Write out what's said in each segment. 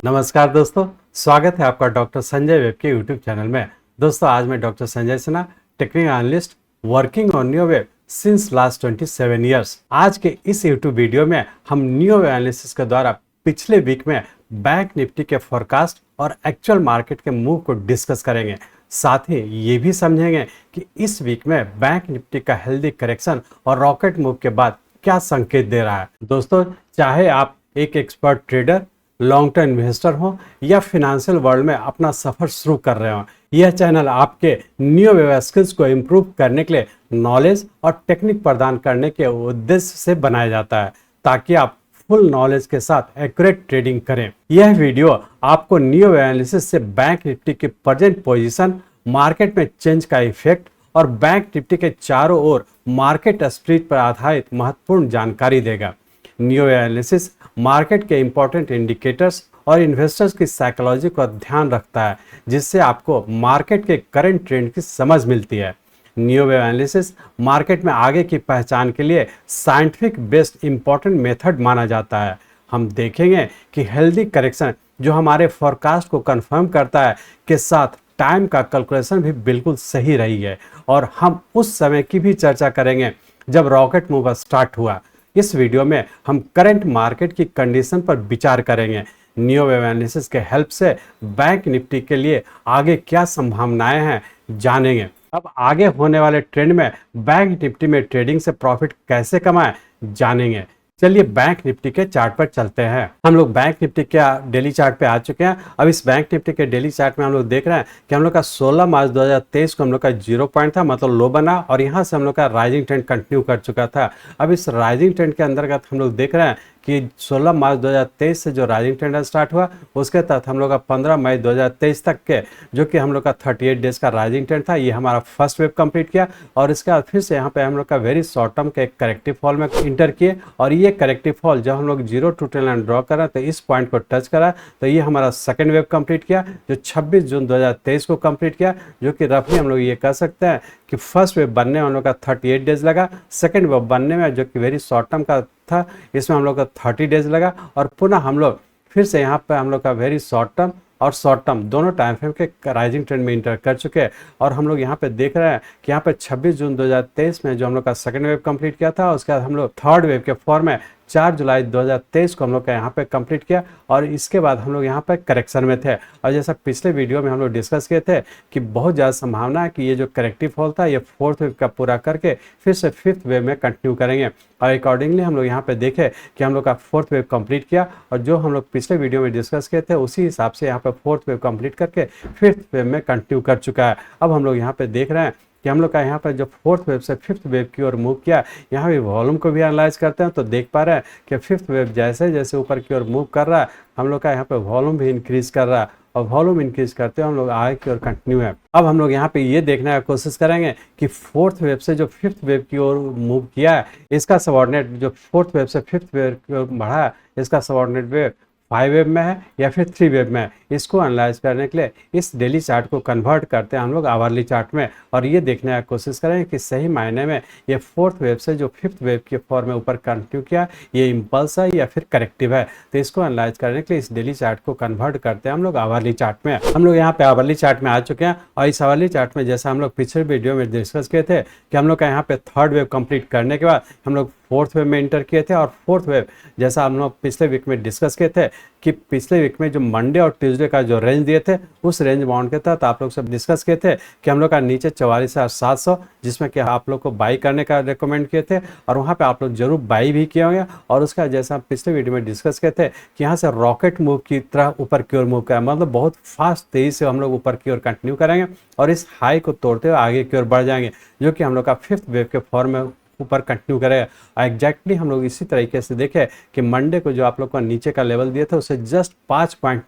नमस्कार दोस्तों, स्वागत है आपका डॉक्टर संजय वेब के यूट्यूब चैनल में। दोस्तों आज मैं doctor Sanjay Sinha, technical analyst working on neo web since last 27 years. आज के इस यूट्यूब वीडियो में हम नियो वेब एनालिसिस के द्वारा पिछले वीक में बैंक निफ्टी के फोरकास्ट और एक्चुअल मार्केट के मूव को डिस्कस करेंगे। साथ ही ये भी समझेंगे कि इस वीक में बैंक निफ्टी का हेल्दी करेक्शन और रॉकेट मूव के बाद क्या संकेत दे रहा है। दोस्तों, चाहे आप एक expert trader, long term investor हो या फिनेंशियल वर्ल्ड में अपना सफर शुरू कर रहे हो, यह चैनल आपके नियो वेब स्किल्स को इम्प्रूव करने के लिए नॉलेज और टेक्निक प्रदान करने के उद्देश्य से बनाया जाता है, ताकि आप फुल नॉलेज के साथ एक्यूरेट ट्रेडिंग करें। यह वीडियो आपको नियो वेब एनालिसिस से बैंक निफ्टी की प्रेजेंट पोजीशन, मार्केट में चेंज का इफेक्ट और बैंक निफ्टी के चारों ओर मार्केट स्प्रिट पर आधारित महत्वपूर्ण जानकारी देगा। नियो एनालिसिस मार्केट के इंपॉर्टेंट इंडिकेटर्स और इन्वेस्टर्स की साइकोलॉजी का ध्यान रखता है, जिससे आपको मार्केट के करंट ट्रेंड की समझ मिलती है। नियो वेब एनालिसिस मार्केट में आगे की पहचान के लिए साइंटिफिक बेस्ड इंपॉर्टेंट मेथड माना जाता है। हम देखेंगे कि हेल्दी करेक्शन जो हमारे फोरकास्ट को कंफर्म करता है के साथ टाइम का कैलकुलेशन भी बिल्कुल सही रही है, और हम उस समय की भी चर्चा करेंगे जब रॉकेट मूव स्टार्ट हुआ। इस वीडियो में हम करंट मार्केट की कंडीशन पर विचार करेंगे। नियो वेब एनालिसिस के हेल्प से बैंक निफ्टी के लिए आगे क्या संभावनाएं हैं जानेंगे। अब आगे होने वाले ट्रेंड में बैंक निफ्टी में ट्रेडिंग से प्रॉफिट कैसे कमाएं जानेंगे। चलिए बैंक निफ्टी के चार्ट पर चलते हैं। हम लोग बैंक निफ्टी के डेली चार्ट पे आ चुके हैं। अब इस बैंक निफ्टी के डेली चार्ट में हम लोग देख रहे हैं कि हम लोग का 16 मार्च 2023 को हम लोग का 0 पॉइंट था, मतलब लो बना, और यहाँ से हम लोग का राइजिंग ट्रेंड कंटिन्यू कर चुका था। अब इस राइजिंग ट्रेंड के अंतर्गत हम लोग देख रहे हैं कि 16 मार्च 2023 से जो राइजिंग ट्रेंड स्टार्ट हुआ, उसके तहत हम लोग का 15 मई 2023 तक के जो कि हम लोग का 38 डेज का राइजिंग ट्रेंड था, ये हमारा फर्स्ट वेव कंप्लीट किया। और इसके बाद फिर से यहाँ पे हम लोग का वेरी शॉर्ट टर्म के एक करेक्टिव फॉल में इंटर किए, और ये करेक्टिव फॉल जब हम लोग 0 टू ट्रेंड लाइन ड्रॉ करा तो इस पॉइंट को टच करा, तो ये हमारा सेकेंड वेव कंप्लीट किया जो 26 जून 2023 को कंप्लीट किया, जो कि रफली हम लोग ये कह सकते हैं कि फर्स्ट वेव बनने में हम लोग का 38 डेज लगा। सेकेंड वेव बनने में जो कि वेरी शॉर्ट टर्म का था, इसमें हम लोग का 30 डेज लगा, और पुनः हम लोग फिर से यहाँ पे हम लोग का वेरी शॉर्ट टर्म और शॉर्ट टर्म दोनों टाइम फ्रेम के राइजिंग ट्रेंड में इंटर कर चुके हैं। और हम लोग यहाँ पे देख रहे हैं कि यहाँ पे 26 जून 2023 में जो हम लोग का सेकेंड वेव कंप्लीट किया था, उसके बाद हम लोग थर्ड वेव के फॉर्म में 4 जुलाई 2023 को हम लोग का यहाँ पे कंप्लीट किया, और इसके बाद हम लोग यहाँ पे करेक्शन में थे। और जैसा पिछले वीडियो में हम लोग डिस्कस किए थे कि बहुत ज़्यादा संभावना है कि ये जो करेक्टिव फॉल था ये फोर्थ वेव का पूरा करके फिर से फिफ्थ वेव में कंटिन्यू करेंगे। और अकॉर्डिंगली हम लोग यहाँ पे देखे कि हम लोग का फोर्थ वेव कंप्लीट किया, और जो हम लोग पिछले वीडियो में डिस्कस किए थे उसी हिसाब से यहाँ पे फोर्थ वेव कंप्लीट करके फिफ्थ वेव में कंटिन्यू कर चुका है। अब हम लोग यहाँ पे देख रहे हैं कि हम लोग का यहाँ पर जो फोर्थ वेव से फिफ्थ वेव की ओर मूव किया, यहाँ भी वॉल्यूम को भी एनालाइज करते हैं तो देख पा रहे हैं कि फिफ्थ वेव जैसे जैसे ऊपर की ओर मूव कर रहा है, हम लोग का यहाँ पे वॉल्यूम भी इंक्रीज कर रहा है, और वॉल्यूम इंक्रीज करते हुए हम लोग आगे की ओर कंटिन्यू है। अब हम लोग यहाँ पे ये देखने की कोशिश करेंगे कि फोर्थ वेव से जो फिफ्थ वेव की ओर मूव किया है, इसका सबऑर्डिनेट जो फोर्थ वेव से फिफ्थ वेव की ओर बढ़ा है, इसका सबऑर्डिनेट वेव 5 वेव में है या फिर 3 वेव में है। इसको एनालाइज करने के लिए इस डेली चार्ट को कन्वर्ट करते हैं हम लोग आवरली चार्ट में, और ये देखने की कोशिश करें कि सही मायने में ये फोर्थ वेव से जो फिफ्थ वेव के फॉर्म में ऊपर कंटिन्यू किया, ये इम्पल्स है या फिर करेक्टिव है। तो इसको एनालाइज करने के लिए इस डेली चार्ट को कन्वर्ट करते हैं हम लोग आवरली चार्ट में। हम लोग यहाँ पे आवरली चार्ट में आ चुके हैं, और इस आवरली चार्ट में जैसा हम लोग पिछले वीडियो में डिस्कस किए थे कि हम लोग का यहाँ पे थर्ड वेव कंप्लीट करने के बाद हम लोग फोर्थ वेव में इंटर किए थे, और फोर्थ वेव जैसा हम लोग पिछले वीक में डिस्कस किए थे कि पिछले वीक में जो मंडे और ट्यूसडे का जो रेंज दिए थे, उस रेंज बाउंड के तहत आप लोग सब डिस्कस किए थे कि हम लोग का नीचे 44,700 जिसमें कि आप लोग को बाई करने का रिकमेंड किए थे, और वहाँ पे आप लोग जरूर बाई भी किए होंगे। और उसका जैसा पिछले वीडियो में डिस्कस किए थे कि यहाँ से रॉकेट मूव की तरह ऊपर की ओर मूव करें, मतलब बहुत फास्ट तेजी से हम लोग ऊपर की ओर कंटिन्यू करेंगे, और इस हाई को तोड़ते हुए आगे की ओर बढ़ जाएंगे, जो कि हम लोग का फिफ्थ वेव के फॉर्म में ऊपर कंटिन्यू करेगा। एग्जैक्टली हम लोग इसी तरीके से देखें कि मंडे को जो आप लोग को नीचे का लेवल दिए थे उससे जस्ट 5 पॉइंट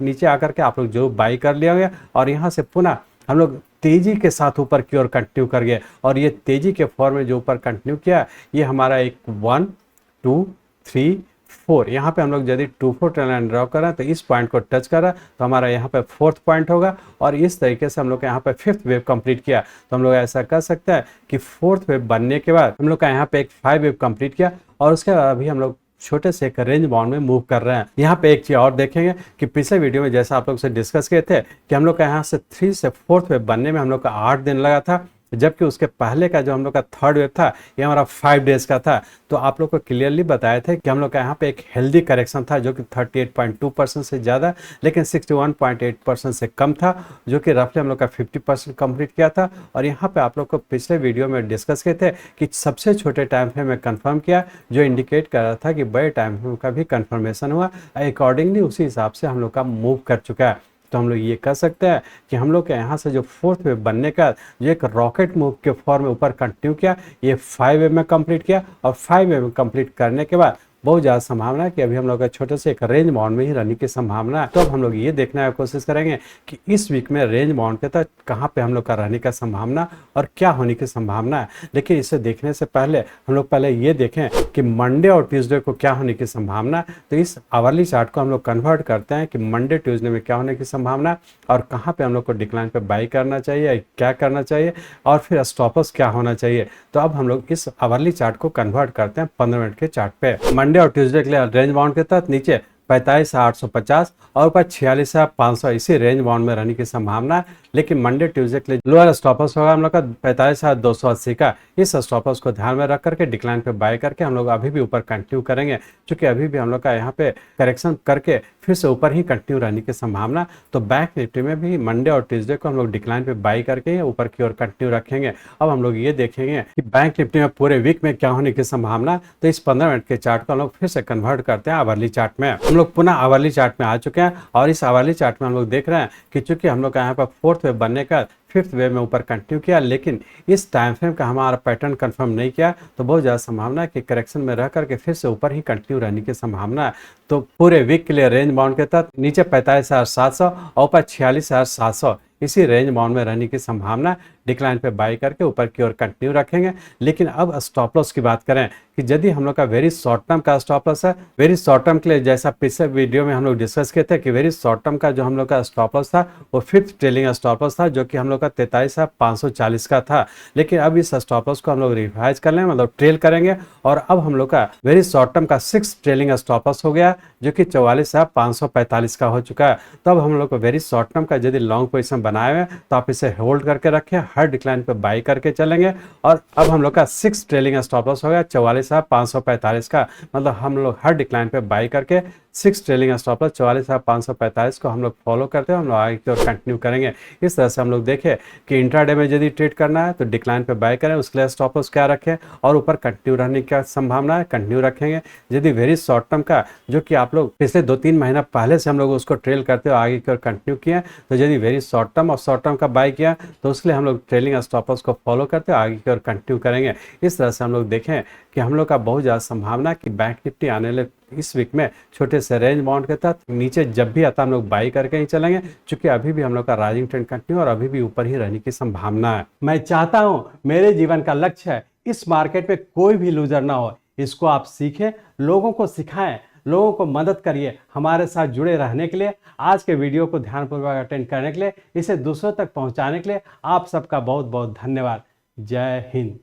नीचे आकर के आप लोग जो बाई कर लिया होंगे, और यहाँ से पुनः हम लोग तेजी के साथ ऊपर की ओर कंटिन्यू कर गए, और ये तेजी के फॉर्म में जो ऊपर कंटिन्यू किया, ये हमारा एक 1 2 3 4, यहाँ पे हम लोग यदि 2-4 ट्रेंड लाइन ड्रॉ करें तो इस पॉइंट को टच करा तो हमारा यहाँ पे फोर्थ पॉइंट होगा, और इस तरीके से हम लोग यहाँ पे फिफ्थ वेव कंप्लीट किया। तो हम लोग ऐसा कर सकते हैं कि फोर्थ वेव बनने के बाद हम लोग का यहाँ पे एक 5 वेव कंप्लीट किया, और उसके बाद अभी हम लोग छोटे से एक रेंज बाउंड में मूव कर रहे हैं। यहाँ पे एक चीज और देखेंगे कि पिछले वीडियो में जैसा आप लोग से डिस्कस किए थे कि हम लोग का यहाँ से 3 से 4th वेव बनने में हम लोग का 8 दिन लगा था, जबकि उसके पहले का जो हम लोग का 3rd वेव था ये हमारा 5 डेज का था। तो आप लोग को क्लियरली बताया था कि हम लोग का यहाँ पे एक हेल्दी करेक्शन था जो कि 38.2% से ज़्यादा, लेकिन 61.8% से कम था, जो कि रफली हम लोग का 50% कंप्लीट किया था। और यहाँ पे आप लोग को पिछले वीडियो में डिस्कस किए थे कि सबसे छोटे टाइम फ्रेम में कंफर्म किया, जो इंडिकेट कर रहा था कि बड़े टाइम फ्रेम का भी कंफर्मेशन हुआ। अकॉर्डिंगली उसी हिसाब से हम लोग का मूव कर चुका है। तो हम लोग ये कह सकते हैं कि हम लोग के यहाँ से जो 4th वेव बनने का जो एक रॉकेट मूव के फॉर्म में ऊपर कंटिन्यू किया, ये 5 वेव में कंप्लीट किया। और 5 वेव में कंप्लीट करने के बाद बहुत ज़्यादा संभावना है कि अभी हम लोग का छोटे से एक रेंज बाउंड में ही रहने की संभावना है। तो अब हम लोग ये देखने की कोशिश करेंगे कि इस वीक में रेंज बाउंड के तहत कहाँ पे हम लोग का रहने का संभावना और क्या होने की संभावना है। लेकिन इसे देखने से पहले हम लोग पहले ये देखें कि मंडे और ट्यूसडे को क्या होने की संभावना है। तो इस आवरली चार्ट को हम लोग कन्वर्ट करते हैं कि मंडे ट्यूसडे में क्या होने की संभावना और कहाँ पे हम लोग को डिक्लाइन पे बाई करना चाहिए, क्या करना चाहिए और फिर स्टॉपर्स क्या होना चाहिए। तो अब हम लोग इस आवरली चार्ट को कन्वर्ट करते हैं 15 मिनट के चार्ट पे। मंडे और ट्यूसडे के लिए रेंज बाउंड के तहत नीचे 45,850 और ऊपर 46,500 इसी रेंज बाउंड में रहने की संभावना है। लेकिन मंडे ट्यूसडे के लिए लोअर स्टॉपर्स होगा हम लोग का 45,280 का। इस स्टॉपर्स को ध्यान में रख करके डिक्लाइन पे बाय करके हम लोग अभी भी ऊपर कंटिन्यू करेंगे, क्योंकि अभी भी हम लोग का यहाँ पे करेक्शन करके फिर से ऊपर ही कंटिन्यू रहने की संभावना। तो बैंक निफ्टी में भी मंडे और ट्यूसडे को हम लोग डिक्लाइन पे बाई करके ऊपर की ओर कंटिन्यू रखेंगे। अब हम लोग ये देखेंगे कि बैंक निफ्टी में पूरे वीक में क्या होने की संभावना। तो इस 15 मिनट के चार्ट को हम लोग फिर से कन्वर्ट करते हैं आवरली चार्ट में। हम लोग पुनः आवरली चार्ट में आ चुके हैं और इस आवरली चार्ट में हम लोग देख रहे हैं कि चूंकि हम लोग का यहाँ पर 4th वेव बनने का 5th वेव में ऊपर कंटिन्यू किया, लेकिन इस टाइम फ्रेम का हमारा पैटर्न कंफर्म नहीं किया, तो बहुत ज़्यादा संभावना है कि करेक्शन में रह करके फिर से ऊपर ही कंटिन्यू रहने की संभावना है। तो पूरे वीक के लिए रेंज बाउंड के तहत नीचे 45,700 और ऊपर 46,700 इसी रेंज बाउंड में रहने की संभावना। डिक्लाइन पे बाई करके ऊपर की ओर कंटिन्यू रखेंगे। लेकिन अब स्टॉप लॉस की बात करें कि यदि हम लोग का वेरी शॉर्ट टर्म का स्टॉप लॉस है, वेरी शॉर्ट टर्म के लिए जैसा पिछले वीडियो में हम लोग डिस्कस किए थे कि वेरी शॉर्ट टर्म का जो हम लोग का स्टॉप लॉस था वो 5th ट्रेलिंग स्टॉप लॉस था, जो कि हम लोग का 43,540 का था। लेकिन अब इस स्टॉप लॉस को हम लोग रिवाइज कर लेंगे, मतलब ट्रेल करेंगे, और अब हम लोग का वेरी शॉर्ट टर्म का 6th ट्रेलिंग स्टॉप लॉस हो गया, जो कि 44,545 का हो चुका है। तो अब हम लोग को वेरी शॉर्ट टर्म का यदि लॉन्ग पोजिशन बनाए हुए तो आप इसे होल्ड करके रखें, हर डिक्लाइन पे बाई करके चलेंगे। और अब हम लोग का 6th ट्रेलिंग स्टॉप लॉस हो गया 44,545 का, मतलब हम लोग हर डिक्लाइन पे बाई करके 6th ट्रेलिंग स्टॉप लॉस 44,545 को हम लोग फॉलो करते हैं, हम लोग आगे की ओर कंटिन्यू करेंगे। इस तरह से हम लोग देखें कि इंट्राडे में यदि ट्रेड करना है तो डिक्लाइन पे बाय करें, उसके लिए स्टॉप लॉस क्या रखें और ऊपर कंटिन्यू रहने की संभावना है, कंटिन्यू रखेंगे। यदि वेरी शॉर्ट टर्म का जो कि आप लोग पिछले 2-3 महीना पहले से हम लोग उसको ट्रेल करते हो आगे की ओर कंटिन्यू किया, तो यदि वेरी शॉर्ट टर्म और शॉर्ट टर्म का बाय किया तो उसके लिए हम लोग ट्रेलिंग स्टॉप लॉस को फॉलो करते हो आगे की ओर कंटिन्यू करेंगे। इस तरह से हम लोग देखें कि हम लोग का बहुत ज़्यादा संभावना कि बैंक निफ्टी आने वाले इस वीक में छोटे से रेंज बाउंड के तहत नीचे जब भी आता हम लोग बाई करके ही चलेंगे, क्योंकि अभी भी हम लोग का राइजिंग ट्रेंड कंटिन्यू और अभी भी ऊपर ही रहने की संभावना है। मैं चाहता हूं, मेरे जीवन का लक्ष्य है इस मार्केट में कोई भी लूजर ना हो। इसको आप सीखें, लोगों को सिखाएं, लोगों को मदद करिए। हमारे साथ जुड़े रहने के लिए, आज के वीडियो को ध्यानपूर्वक अटेंड करने के लिए, इसे दूसरों तक पहुंचाने के लिए आप सबका बहुत बहुत धन्यवाद। जय हिंद।